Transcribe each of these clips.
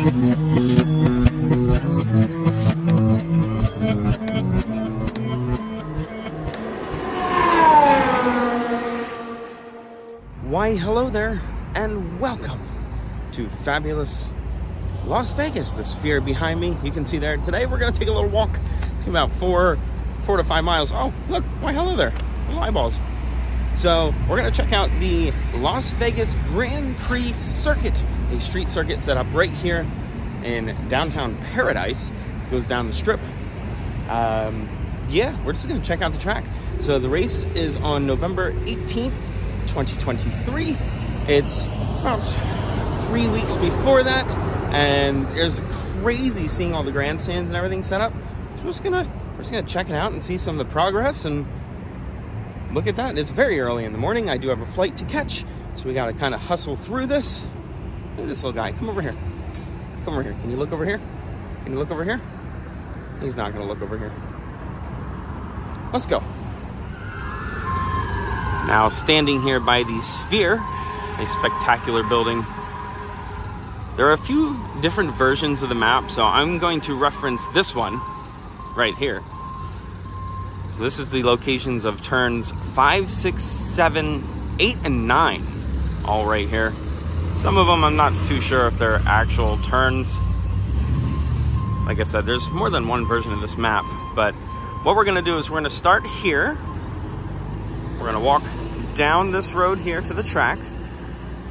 Why, hello there, and welcome to fabulous Las Vegas. The Sphere behind me, you can see there. Today we're going to take a little walk. It's about 4 to 5 miles. Oh, look, why, hello there, little eyeballs. So we're going to check out the Las Vegas Grand Prix circuit, a street circuit set up right here in downtown Paradise. It goes down the strip. Yeah, we're just going to check out the track. So the race is on November 18th, 2023. It's about 3 weeks before that, and there's crazy seeing all the grandstands and everything set up. So we're just gonna check it out and see some of the progress and look at that. It's very early in the morning. I do have a flight to catch, so we gotta kind of hustle through this. Look at this little guy. Come over here. Come over here. Can you look over here? Can you look over here? He's not gonna look over here. Let's go. Now, standing here by the Sphere, a spectacular building. There are a few different versions of the map, so I'm going to reference this one right here. So this is the locations of turns 5, 6, 7, 8, and 9, all right here. Some of them I'm not too sure if they're actual turns. Like I said, there's more than one version of this map, but what we're gonna do is we're gonna start here. We're gonna walk down this road here to the track,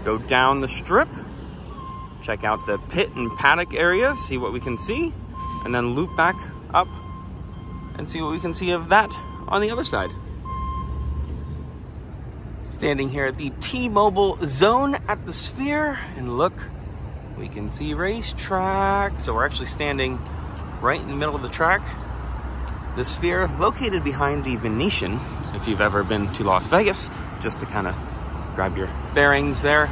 go down the strip, check out the pit and paddock area, see what we can see, and then loop back up and see what we can see of that on the other side. Standing here at the T-Mobile zone at the Sphere, and look, we can see racetrack. So we're actually standing right in the middle of the track. The Sphere, located behind the Venetian, if you've ever been to Las Vegas, just to kind of grab your bearings there.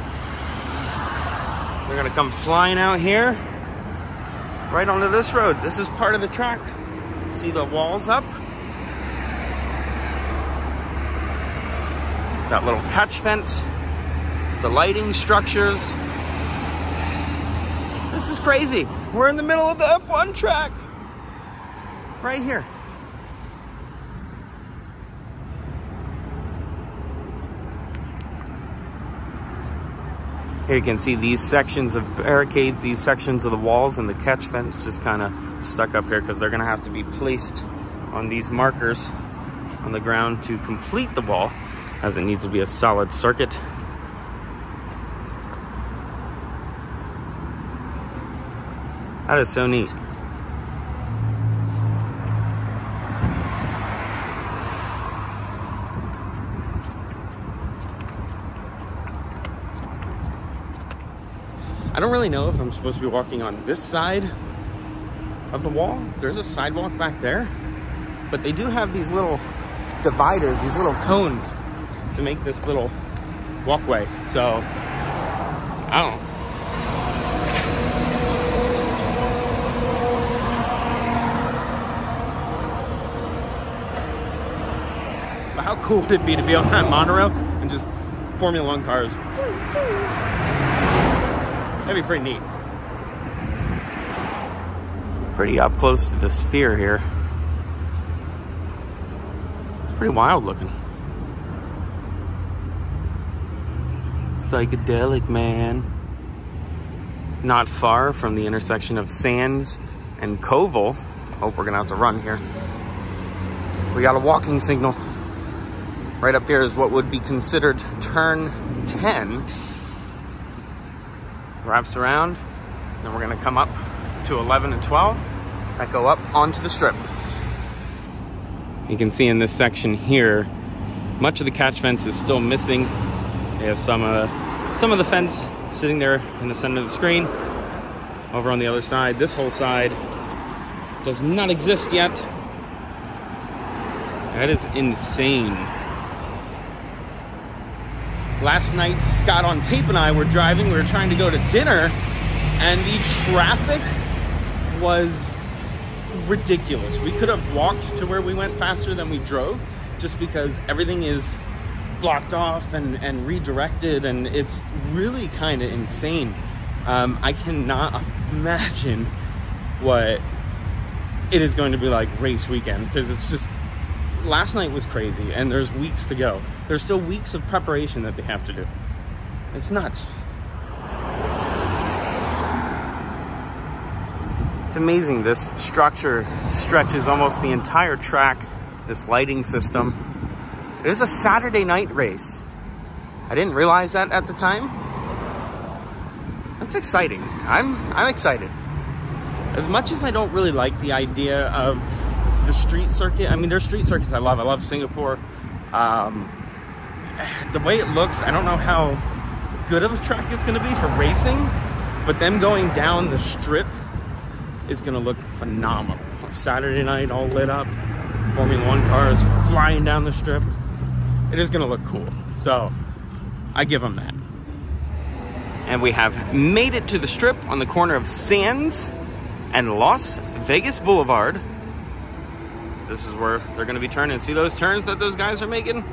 We're gonna come flying out here, right onto this road. This is part of the track. See the walls up? That little catch fence, the lighting structures. This is crazy. We're in the middle of the F1 track, right here. Here you can see these sections of barricades, these sections of the walls, and the catch fence just kind of stuck up here because they're going to have to be placed on these markers on the ground to complete the wall, as it needs to be a solid circuit. That is so neat. I don't really know if I'm supposed to be walking on this side of the wall. There's a sidewalk back there, but they do have these little dividers, these little cones to make this little walkway. So, I don't know. But how cool would it be to be on that monorail and just Formula One cars? That'd be pretty neat. Pretty up close to the Sphere here. Pretty wild looking. Psychedelic, man. Not far from the intersection of Sands and Koval. Hope we're gonna have to run here. We got a walking signal. Right up there is what would be considered turn 10. Wraps around, then we're gonna come up to 11 and 12 that go up onto the strip. You can see in this section here, much of the catch fence is still missing. They have some of the fence sitting there in the center of the screen. Over on the other side, this whole side does not exist yet. That is insane. Last night, Scott on tape and I were driving. We were trying to go to dinner, and the traffic was ridiculous. We could have walked to where we went faster than we drove, just because everything is blocked off and redirected, and it's really kind of insane. I cannot imagine what it is going to be like race weekend, because it's just, last night was crazy and there's weeks to go. There's still weeks of preparation that they have to do. It's nuts. It's amazing. This structure stretches almost the entire track, this lighting system. It is a Saturday night race. I didn't realize that at the time. That's exciting. I'm excited. As much as I don't really like the idea of the street circuit, I mean, there's street circuits I love. I love Singapore. The way it looks, I don't know how good of a track it's going to be for racing, but them going down the strip is going to look phenomenal. Saturday night, all lit up, Formula One cars flying down the strip. It is going to look cool. So I give them that. And we have made it to the strip on the corner of Sands and Las Vegas Boulevard. This is where they're going to be turning. See those turns that those guys are making?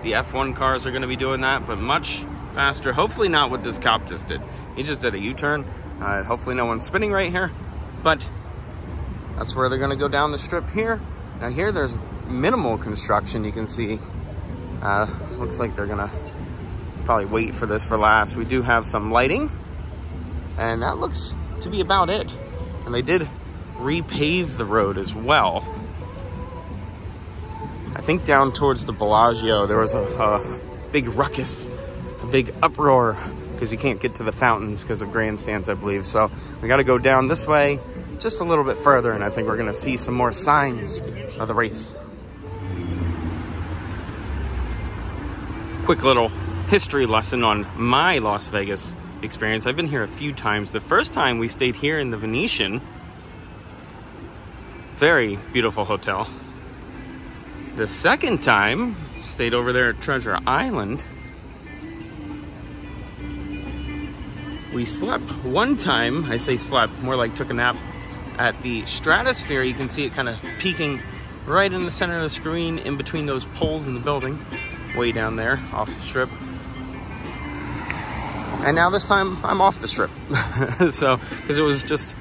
The F1 cars are going to be doing that, but much faster. Hopefully not what this cop just did. He just did a U-turn. Hopefully no one's spinning right here. But that's where they're going to go down the strip here. Now here there's minimal construction. You can see, looks like they're going to probably wait for this for last. We do have some lighting, and that looks to be about it. And they did repave the road as well. I think down towards the Bellagio, there was a big ruckus, a big uproar, because you can't get to the fountains because of grandstands, I believe. So we got to go down this way just a little bit further, and I think we're going to see some more signs of the race. Quick little history lesson on my Las Vegas experience. I've been here a few times. The first time we stayed here in the Venetian. Very beautiful hotel. The second time, stayed over there at Treasure Island. We slept one time, I say slept, more like took a nap, at the Stratosphere. You can see it kind of peeking right in the center of the screen, in between those poles in the building, way down there off the strip. And now this time I'm off the strip. So, because it was just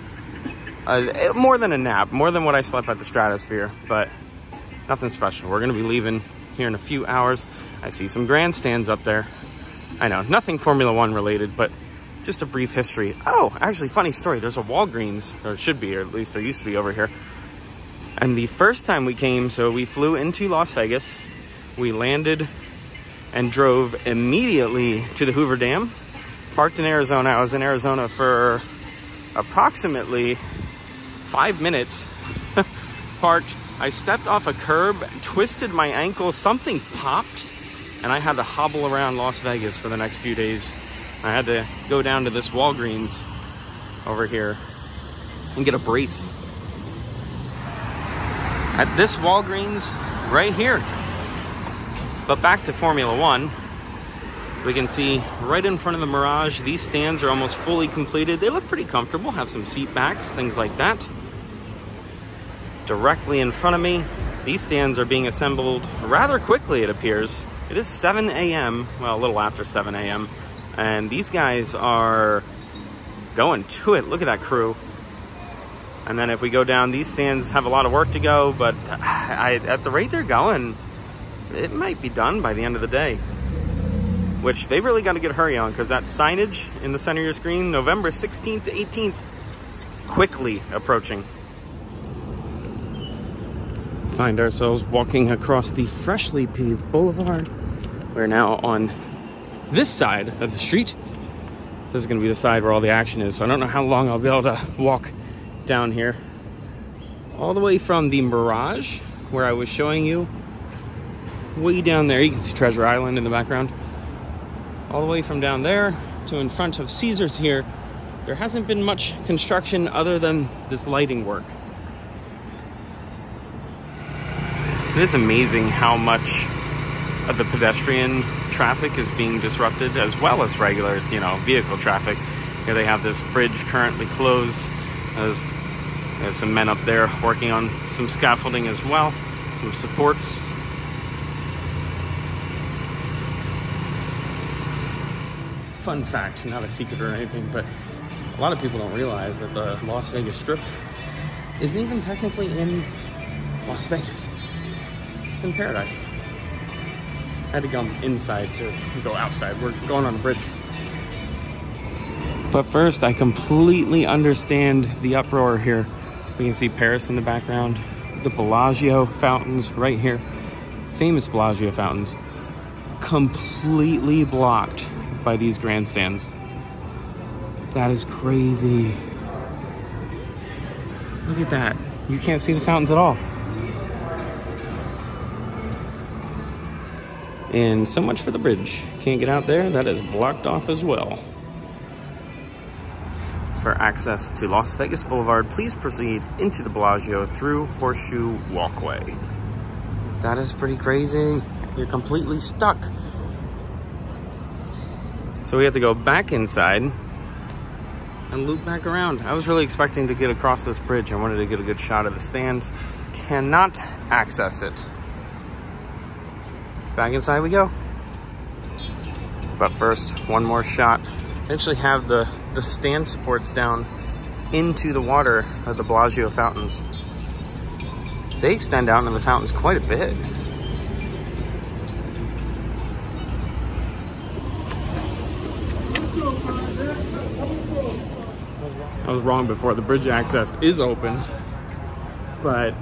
more than a nap, more than what I slept at the Stratosphere, but nothing special. We're going to be leaving here in a few hours. I see some grandstands up there. I know, nothing Formula One related, but just a brief history. Oh, actually, funny story. There's a Walgreens, or should be, or at least there used to be over here. And the first time we came, so we flew into Las Vegas. We landed and drove immediately to the Hoover Dam. Parked in Arizona. I was in Arizona for approximately 5 minutes. Parked. I stepped off a curb, twisted my ankle, something popped, and I had to hobble around Las Vegas for the next few days. I had to go down to this Walgreens over here and get a brace. At this Walgreens right here. But back to Formula One. We can see right in front of the Mirage, these stands are almost fully completed. They look pretty comfortable, have some seat backs, things like that. Directly in front of me, these stands are being assembled rather quickly, it appears. It is 7 a.m., well, a little after 7 a.m., and these guys are going to it. Look at that crew. And then if we go down, these stands have a lot of work to go, but at the rate they're going, it might be done by the end of the day. Which they really got to get a hurry on, because that signage in the center of your screen, November 16th to 18th, is quickly approaching. Find ourselves walking across the freshly paved boulevard. We're now on this side of the street. This is going to be the side where all the action is, so I don't know how long I'll be able to walk down here. All the way from the Mirage, where I was showing you, way down there. You can see Treasure Island in the background. All the way from down there to in front of Caesars here, there hasn't been much construction other than this lighting work. It is amazing how much of the pedestrian traffic is being disrupted, as well as regular, vehicle traffic. Here they have this bridge currently closed. There's some men up there working on some scaffolding as well, some supports. Fun fact, not a secret or anything, but A lot of people don't realize that the Las Vegas Strip isn't even technically in Las Vegas. It's in paradise. I had to come inside to go outside. We're going on a bridge. But first, I completely understand the uproar here. We can see Paris in the background. The Bellagio fountains right here. Famous Bellagio fountains. Completely blocked by these grandstands. That is crazy. Look at that. You can't see the fountains at all. And so much for the bridge. Can't get out there. That is blocked off as well. For access to Las Vegas Boulevard, please proceed into the Bellagio through Horseshoe Walkway. That is pretty crazy. You're completely stuck. So we have to go back inside and loop back around. I was really expecting to get across this bridge. I wanted to get a good shot of the stands. Cannot access it. Back inside we go. But first, one more shot. They actually have the stand supports down into the water of the Bellagio fountains. They extend out into the fountains quite a bit. I was wrong before. The bridge access is open, but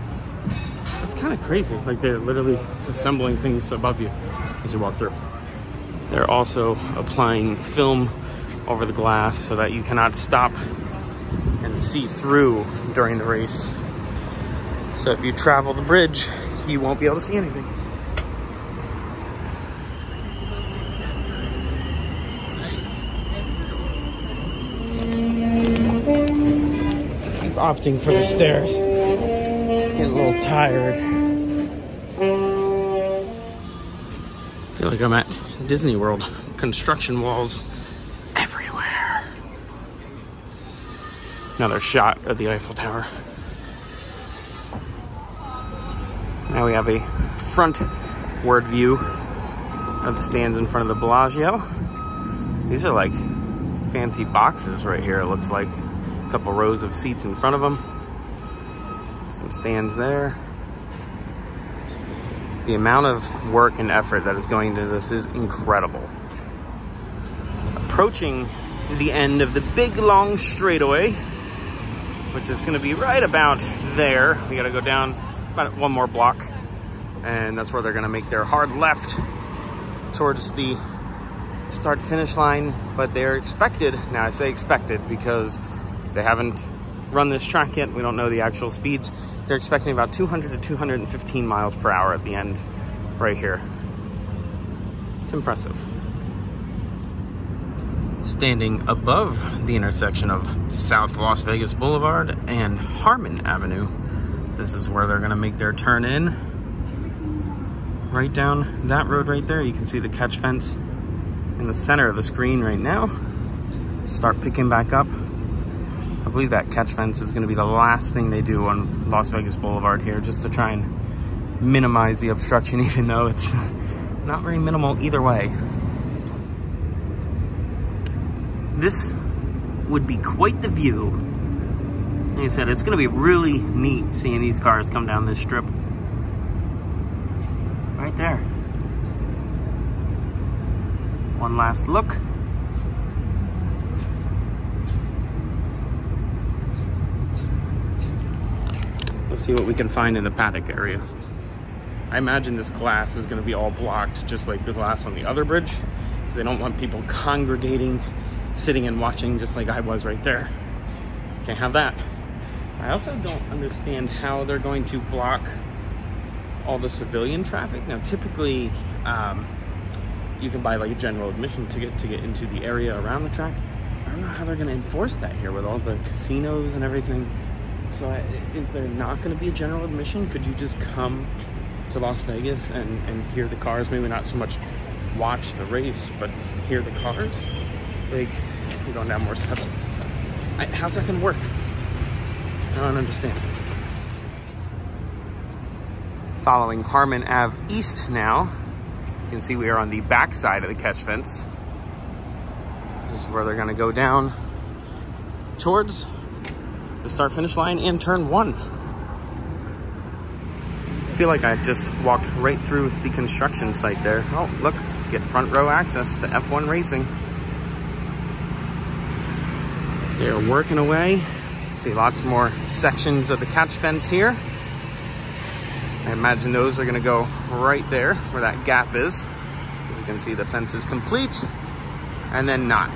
it's kind of crazy. Like, they're literally assembling things above you as you walk through. They're also applying film over the glass so that you cannot stop and see through during the race. So if you travel the bridge, you won't be able to see anything. Keep opting for the stairs. Getting a little tired. I feel like I'm at Disney World. Construction walls everywhere. Another shot of the Eiffel Tower. Now we have a frontward view of the stands in front of the Bellagio. These are like fancy boxes right here, it looks like. A couple rows of seats in front of them. Some stands there. The amount of work and effort that is going into this is incredible. Approaching the end of the big long straightaway, which is going to be right about there. We got to go down about one more block, and that's where they're going to make their hard left towards the start finish line. But they're expected, now I say expected because they haven't run this track yet, we don't know the actual speeds. They're expecting about 200 to 215 miles per hour at the end right here. It's impressive. Standing above the intersection of South Las Vegas Boulevard and Harmon Avenue, this is where they're going to make their turn in. Right down that road right there, you can see the catch fence in the center of the screen right now. Start picking back up. I believe that catch fence is going to be the last thing they do on Las Vegas Boulevard here, just to try and minimize the obstruction, even though it's not very minimal either way. This would be quite the view. Like I said, it's going to be really neat seeing these cars come down this strip. Right there. One last look. Let's see what we can find in the paddock area. I imagine this glass is going to be all blocked, just like the glass on the other bridge, because they don't want people congregating, sitting and watching, just like I was right there. Can't have that. I also don't understand how they're going to block all the civilian traffic. Now, typically, you can buy like a general admission ticket to get into the area around the track. I don't know how they're going to enforce that here with all the casinos and everything. So is there not going to be a general admission? Could you just come to Las Vegas and hear the cars? Maybe not so much watch the race, but hear the cars? Like, you're going down more steps. How's that going to work? I don't understand. Following Harmon Ave East now, you can see we are on the back side of the catch fence. This is where they're going to go down towards the start-finish line in turn 1. I feel like I just walked right through the construction site there. Oh, look, get front row access to F1 racing. They're working away. See lots more sections of the catch fence here. I imagine those are gonna go right there where that gap is. As you can see, the fence is complete and then not.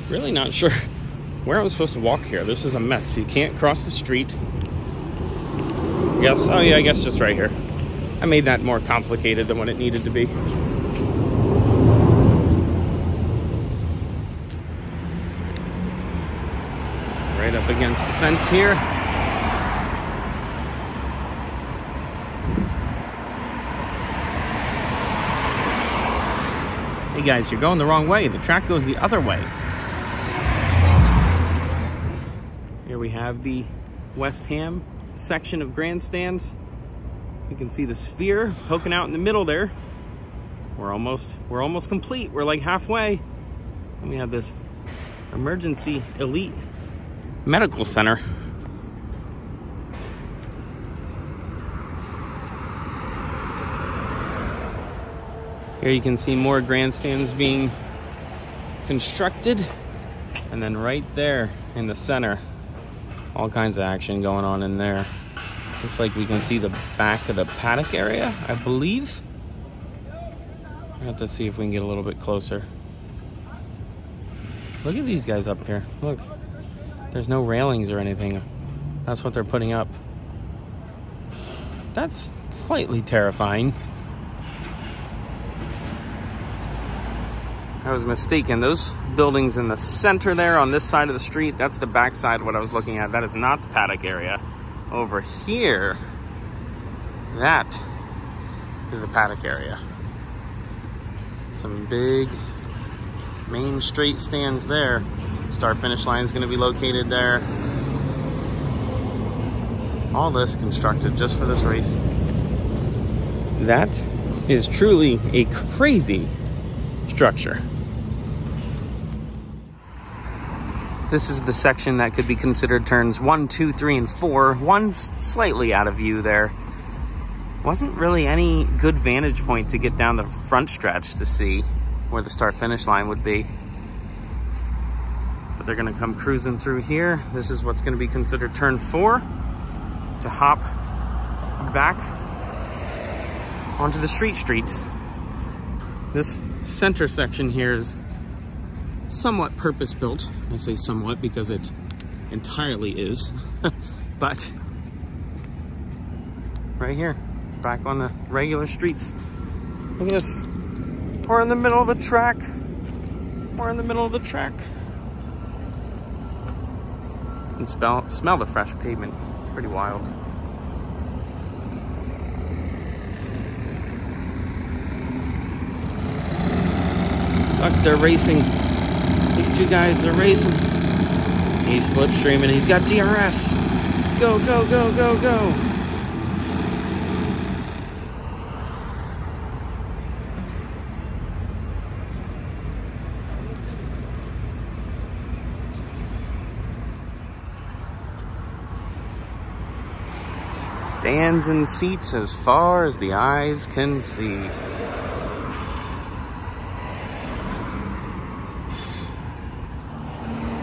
Really not sure where I'm supposed to walk here. This is a mess. You can't cross the street. Yes, oh yeah, I guess just right here. I made that more complicated than what it needed to be. Right up against the fence here. Hey guys, you're going the wrong way. The track goes the other way. Here we have the West Ham section of grandstands. You can see the sphere poking out in the middle there. We're almost complete. We're like halfway. And we have this emergency elite medical center. Here you can see more grandstands being constructed. And then right there in the center, all kinds of action going on in there. Looks like we can see the back of the paddock area, I believe. I have to see if we can get a little bit closer. Look at these guys up here. Look, there's no railings or anything. That's what they're putting up. That's slightly terrifying. I was mistaken. Those buildings in the center there on this side of the street, that's the back side of what I was looking at. That is not the paddock area. Over here, that is the paddock area. Some big main straight stands there. Start-finish line is going to be located there. All this constructed just for this race. That is truly a crazy structure. This is the section that could be considered turns 1, 2, 3, and 4. One's slightly out of view there. Wasn't really any good vantage point to get down the front stretch to see where the start-finish line would be. But they're gonna come cruising through here. This is what's gonna be considered turn 4 to hop back onto the streets. This center section here is somewhat purpose-built. I say somewhat because it entirely is. But right here, back on the regular streets. Look at this. We're in the middle of the track. We're in the middle of the track. And smell the fresh pavement. It's pretty wild. Look, they're racing. These two guys, they're racing. He's slipstreaming. He's got DRS. Go, go, go, go, go. Stands and seats as far as the eyes can see.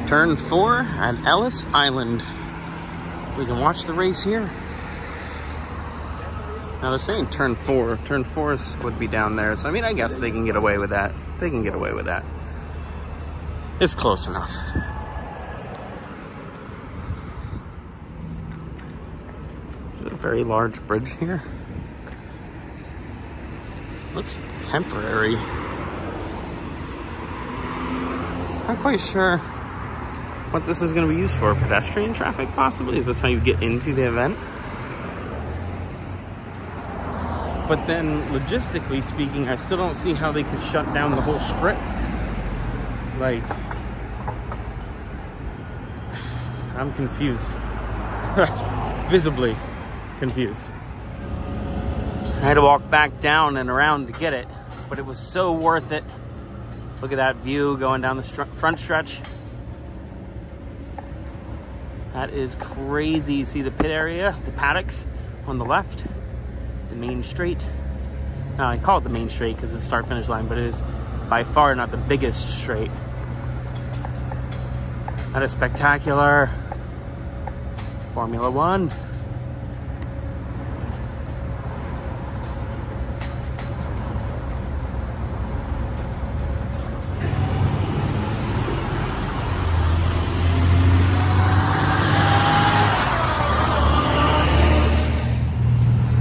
Turn 4 at Ellis Island. We can watch the race here. Now they're saying turn 4. Turn 4 would be down there. So I mean, I guess they can get away with that. They can get away with that. It's close enough. Is it a very large bridge here? Looks temporary. Not quite sure what this is going to be used for. Pedestrian traffic, possibly? Is this how you get into the event? But then, logistically speaking, I still don't see how they could shut down the whole strip. Like, I'm confused. Visibly confused. I had to walk back down and around to get it, but it was so worth it. Look at that view going down the front stretch. That is crazy. You see the pit area, the paddocks on the left, the main straight. Now, I call it the main straight because it's start-finish line, but it is by far not the biggest straight. That is spectacular. Formula One.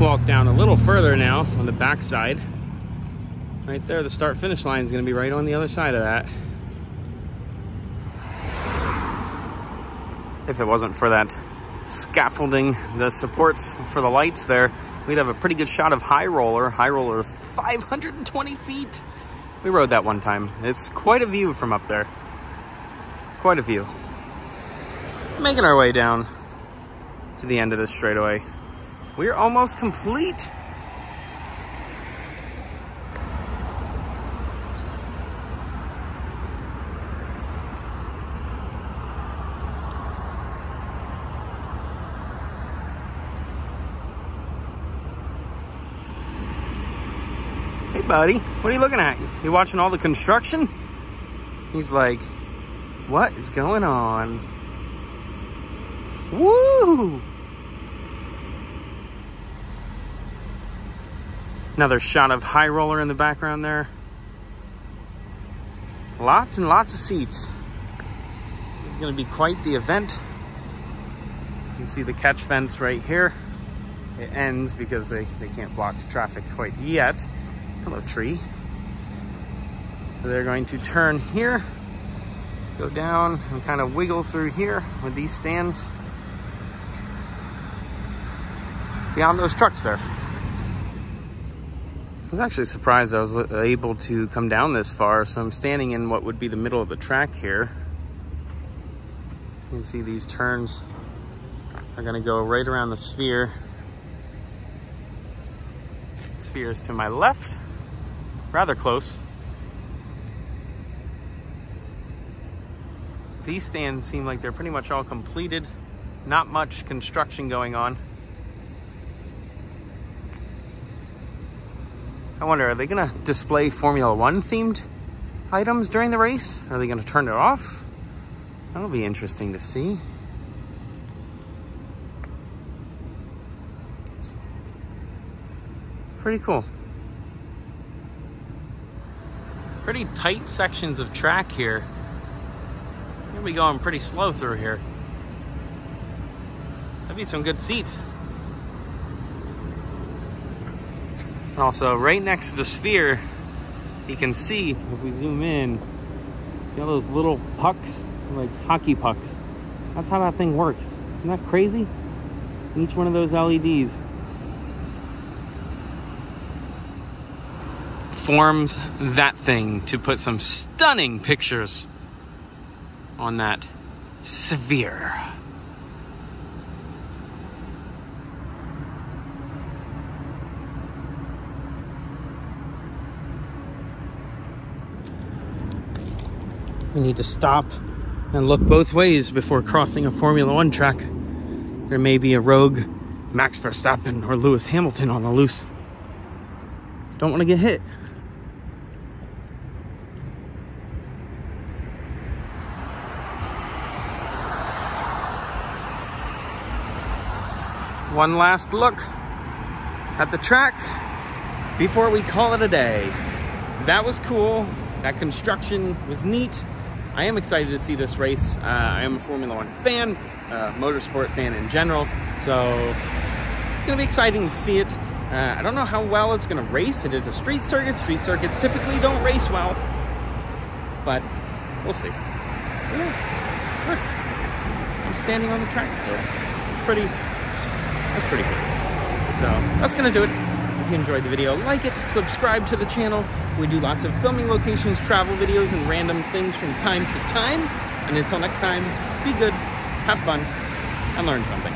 Walk down a little further now on the back side. Right there, the start-finish line is going to be right on the other side of that. If it wasn't for that scaffolding, the supports for the lights there, we'd have a pretty good shot of High Roller. High Roller is 520 feet. We rode that one time. It's quite a view from up there. Quite a view. Making our way down to the end of this straightaway. We're almost complete. Hey buddy, what are you looking at? You watching all the construction? He's like, what is going on? Woo! Another shot of High Roller in the background there. Lots and lots of seats. This is going to be quite the event. You can see the catch fence right here. It ends because they can't block traffic quite yet. Hello, tree. So they're going to turn here, go down, and kind of wiggle through here with these stands. Beyond those trucks there. I was actually surprised I was able to come down this far. So I'm standing in what would be the middle of the track here. You can see these turns are going to go right around the sphere. The sphere is to my left, rather close. These stands seem like they're pretty much all completed. Not much construction going on. I wonder, are they gonna display Formula One themed items during the race? Are they gonna turn it off? That'll be interesting to see. It's pretty cool. Pretty tight sections of track here. We're gonna be going pretty slow through here. That'd be some good seats. Also, right next to the sphere, you can see, if we zoom in, see all those little pucks, like hockey pucks. That's how that thing works. Isn't that crazy? Each one of those LEDs forms that thing to put some stunning pictures on that sphere. We need to stop and look both ways before crossing a Formula One track. There may be a rogue Max Verstappen or Lewis Hamilton on the loose. Don't want to get hit. One last look at the track before we call it a day. That was cool. That construction was neat. I am excited to see this race. I am a Formula One fan, motorsport fan in general, so it's going to be exciting to see it. I don't know how well it's going to race. It is a street circuit. Street circuits typically don't race well, but we'll see. Ooh, look, I'm standing on the track still. That's pretty cool. So that's going to do it. If you enjoyed the video, like it, subscribe to the channel. We do lots of filming locations, travel videos, and random things from time to time. And until next time, be good, have fun, and learn something.